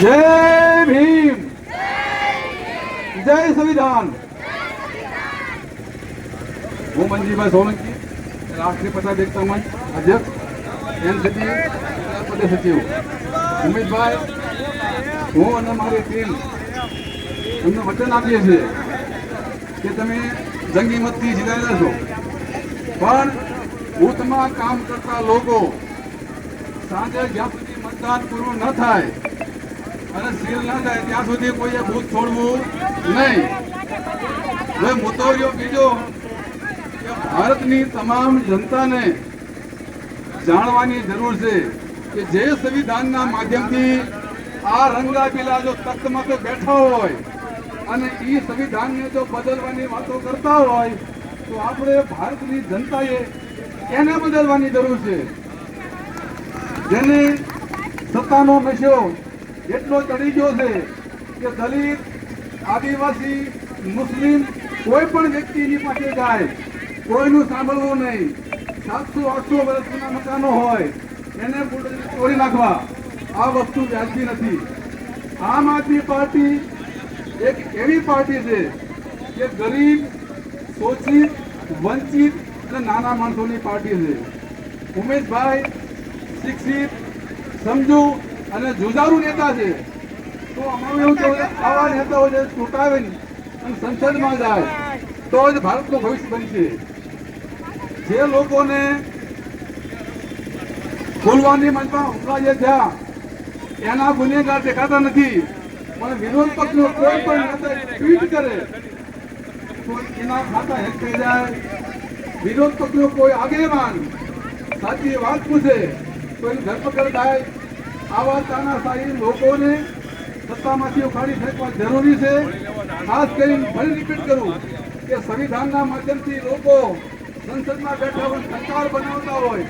जय भीम, जय संविधान। હું મંજીભાઈ સોલંકી, રાષ્ટ્રીય પ્રચાર એકતા મંચ અધ્યક્ષ, એનસીપી પ્રદેશ સચિવ. ઉમેશભાઈ, હું અને મારી ટીમ એમને વચન આપીએ છીએ કે તમે જંગી મતથી જીતાયેલા છો, પણ બૂથમાં કામ કરતા લોકો સાંજે જ્યાં સુધી મતદાન પૂરું ન થાય અને સીલ ન થાય ત્યાં સુધી કોઈએ બૂથ છોડવું નહીં. હવે મુદ્દો રહ્યો બીજો કે ભારતની તમામ જનતાને જાણવાની જરૂર છે કે જે સંવિધાનના માધ્યમથી આ રંગાપીલા જો તખ્તમાં તો બેઠા હોય અને એ સંવિધાનને જો બદલવાની વાતો કરતા હોય તો આપણે ભારતની જનતાએ એને બદલવાની જરૂર છે. જેને સત્તાનો નશો એટલો ચડી ગયો છે કે દલિત, આદિવાસી, મુસ્લિમ કોઈ પણ વ્યક્તિની પાસે જાય કોઈનું સાંભળવું નહીં. 700-800 વર્ષ જૂના મકાનો હોય એને તોડી નાખવા, આ વસ્તુ વ્યાજબી નથી. આમ આદમી પાર્ટી એક એવી પાર્ટી છે કે ગરીબ, શોષિત, વંચિત અને નાના માણસોની પાર્ટી છે. ઉમેશભાઈ શિક્ષિત, સમજુ અને જુજારુ નેતા છે. તો અમારું એવું કહેવું છે આવા નેતાઓ જે ચૂંટાવીને અને સંસદમાં જાય તો જ ભારતનું ભવિષ્ય બનશે. જે લોકોને ફૂલવાની મંચમાં હુમલા જે થયા એના ગુનેગાર દેખાતા નથી, પણ વિરોધ પક્ષનો કોઈ પણ નેતા ટ્વીટ કરે તો એના ખાતા હેક થઈ જાય. વિરોધ પક્ષનો કોઈ આગેવાન સાચી વાત પૂછે તો એની ધરપકડ થાય. આવા તાનાશાહી લોકોને સત્તામાંથી ઉખાડી ફેંકવા જરૂરી છે. ખાસ કરીને ફરી રિપીટ કરું કે સંવિધાનના માધ્યમથી લોકો સંસદમાં બેઠા હોય, સરકાર બનાવતા હોય,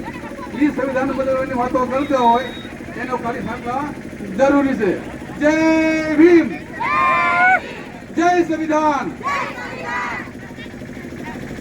એ સંવિધાન બદલવાની વાતો કરતા હોય એને ઉખાડી ફેંકવા જરૂરી છે. જય ભીમ, જય સંવિધાન.